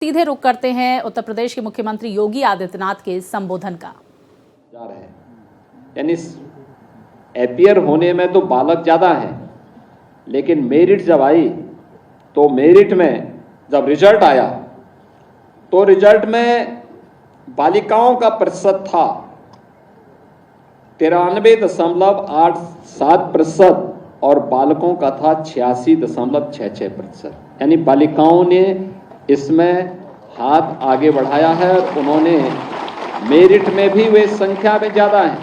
सीधे रुख करते हैं उत्तर प्रदेश के मुख्यमंत्री योगी आदित्यनाथ के संबोधन का। जा रहे हैं यानी एपियर होने में तो बालक ज्यादा है, लेकिन मेरिट जब आई तो मेरिट में जब रिजल्ट आया तो रिजल्ट में बालिकाओं का प्रतिशत था 93.87% और बालकों का था 86.66%। यानी बालिकाओं ने इसमें हाथ आगे बढ़ाया है और उन्होंने मेरिट में भी वे संख्या में ज्यादा है,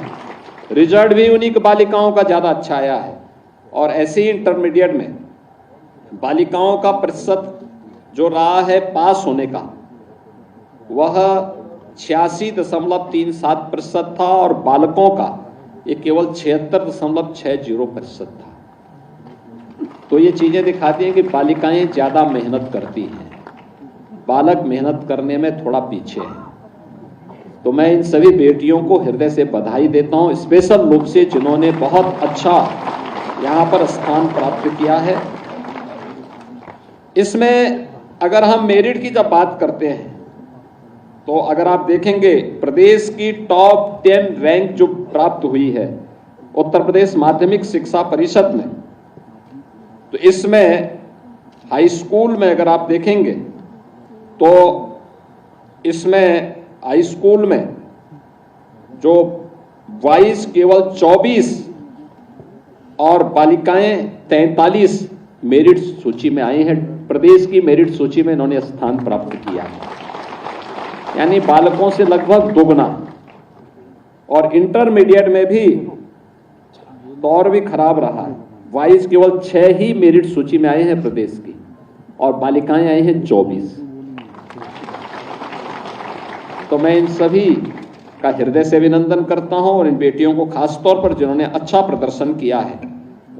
रिजल्ट भी उन्हीं की बालिकाओं का ज्यादा अच्छा आया है। और ऐसे ही इंटरमीडिएट में बालिकाओं का प्रतिशत जो रहा है पास होने का वह 86.37% था और बालकों का ये केवल 76.60% था। तो ये चीजें दिखाती हैं कि बालिकाएं ज्यादा मेहनत करती हैं, बालक मेहनत करने में थोड़ा पीछे है। तो मैं इन सभी बेटियों को हृदय से बधाई देता हूं, स्पेशल रूप से जिन्होंने बहुत अच्छा यहां पर स्थान प्राप्त किया है। इसमें अगर हम मेरिट की जब बात करते हैं तो अगर आप देखेंगे प्रदेश की टॉप 10 रैंक जो प्राप्त हुई है उत्तर प्रदेश माध्यमिक शिक्षा परिषद में, तो इसमें हाई स्कूल में अगर आप देखेंगे तो इसमें हाई स्कूल में जो बॉयज केवल 24 और बालिकाएं 43 मेरिट सूची में आई हैं। प्रदेश की मेरिट सूची में इन्होंने स्थान प्राप्त किया है, यानी बालकों से लगभग दोगुना। और इंटरमीडिएट में भी दौर भी खराब रहा है, बॉयज केवल 6 ही मेरिट सूची में आए हैं प्रदेश की और बालिकाएं आई हैं 24। तो मैं इन सभी का हृदय से अभिनंदन करता हूं और इन बेटियों को खासतौर पर जिन्होंने अच्छा प्रदर्शन किया है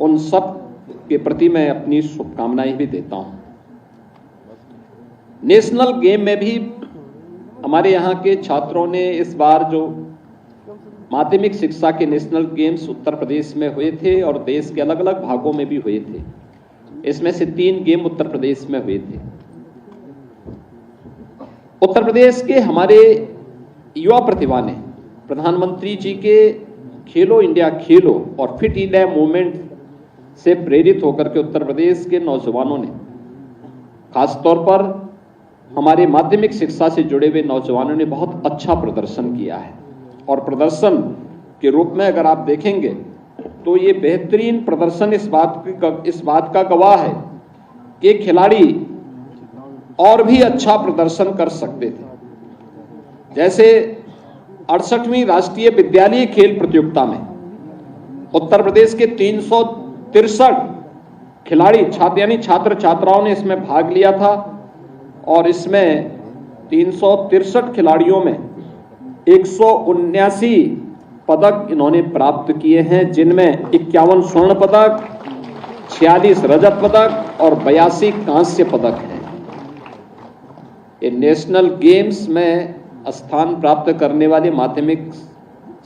उन सब के प्रति मैं अपनी शुभकामनाएं भी देता हूं। नेशनल गेम में भी हमारे यहाँ के छात्रों ने इस बार जो माध्यमिक शिक्षा के नेशनल गेम्स उत्तर प्रदेश में हुए थे और देश के अलग अलग भागों में भी हुए थे, इसमें से 3 गेम उत्तर प्रदेश में हुए थे। उत्तर प्रदेश के हमारे युवा प्रतिभा ने प्रधानमंत्री जी के खेलो इंडिया खेलो और फिट इंडिया मूवमेंट से प्रेरित होकर के उत्तर प्रदेश के नौजवानों ने खासतौर पर हमारे माध्यमिक शिक्षा से जुड़े हुए नौजवानों ने बहुत अच्छा प्रदर्शन किया है। और प्रदर्शन के रूप में अगर आप देखेंगे तो ये बेहतरीन प्रदर्शन इस बात का गवाह है कि खिलाड़ी और भी अच्छा प्रदर्शन कर सकते थे। जैसे 68वीं राष्ट्रीय विद्यालय खेल प्रतियोगिता में उत्तर प्रदेश के 363 खिलाड़ी छात्र छात्राओं ने इसमें भाग लिया था और इसमें 363 खिलाड़ियों में 179 पदक इन्होंने प्राप्त किए हैं, जिनमें 51 स्वर्ण पदक, 46 रजत पदक और 82 कांस्य पदक हैं। ये नेशनल गेम्स में स्थान प्राप्त करने वाले माध्यमिक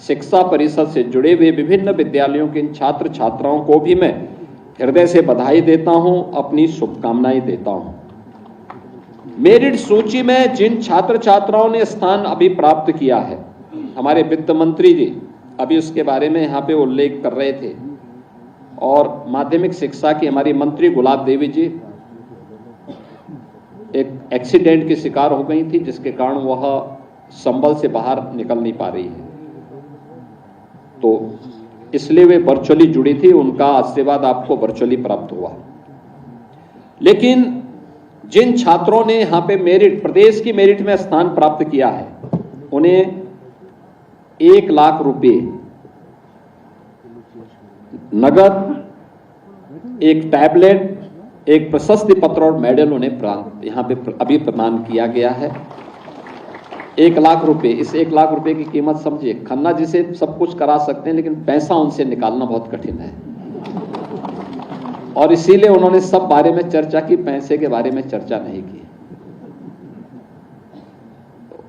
शिक्षा परिषद से जुड़े हुए विभिन्न विद्यालयों के इन छात्र छात्राओं को भी मैं हृदय से बधाई देता हूं, अपनी शुभकामनाएं देता हूं। मेरिट सूची में जिन छात्र छात्राओं ने स्थान अभी प्राप्त किया है, हमारे वित्त मंत्री जी अभी उसके बारे में यहाँ पे उल्लेख कर रहे थे, और माध्यमिक शिक्षा की हमारी मंत्री गुलाब देवी जी एक एक्सीडेंट की शिकार हो गई थी, जिसके कारण वह संभल से बाहर निकल नहीं पा रही है, तो इसलिए वे वर्चुअली जुड़ी थी। उनका आशीर्वाद आपको वर्चुअली प्राप्त हुआ। लेकिन जिन छात्रों ने यहाँ पे मेरिट प्रदेश की मेरिट में स्थान प्राप्त किया है उन्हें 1 लाख रुपए नगद, एक टैबलेट, एक प्रशस्ति पत्र और मेडल उन्हें यहाँ पे अभी प्रदान किया गया है। 1 लाख रुपए, इस 1 लाख रुपए की कीमत समझिए। खन्ना जी से सब कुछ करा सकते हैं लेकिन पैसा उनसे निकालना बहुत कठिन है, और इसीलिए उन्होंने सब बारे में चर्चा की, पैसे के बारे में चर्चा नहीं की।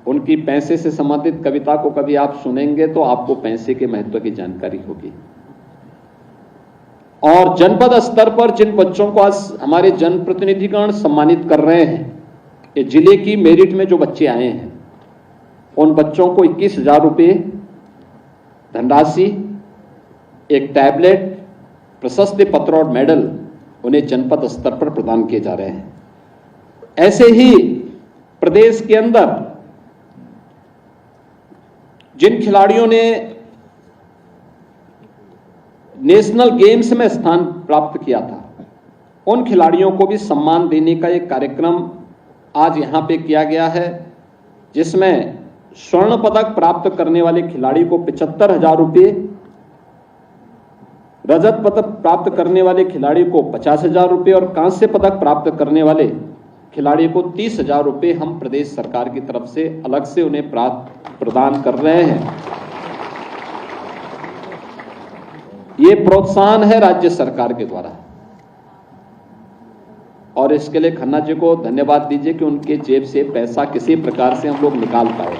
उनकी पैसे से संबंधित कविता को कभी आप सुनेंगे तो आपको पैसे के महत्व की जानकारी होगी। और जनपद स्तर पर जिन बच्चों को आज हमारे जनप्रतिनिधिगण सम्मानित कर रहे हैं कि जिले की मेरिट में जो बच्चे आए हैं उन बच्चों को 21,000 रुपये धनराशि, एक टैबलेट, प्रशस्ति पत्र और मेडल उन्हें जनपद स्तर पर प्रदान किए जा रहे हैं। ऐसे ही प्रदेश के अंदर जिन खिलाड़ियों ने नेशनल गेम्स में स्थान प्राप्त किया था, उन खिलाड़ियों को भी सम्मान देने का एक कार्यक्रम आज यहां पे किया गया है, जिसमें स्वर्ण पदक प्राप्त करने वाले खिलाड़ी को 75,000 रुपये, रजत पदक प्राप्त करने वाले खिलाड़ी को 50,000 रुपये और कांस्य पदक प्राप्त करने वाले खिलाड़ी को 30,000 रुपये हम प्रदेश सरकार की तरफ से अलग से उन्हें प्रदान कर रहे हैं। ये प्रोत्साहन है राज्य सरकार के द्वारा, और इसके लिए खन्ना जी को धन्यवाद दीजिए कि उनके जेब से पैसा किसी प्रकार से हम लोग निकाल पाए।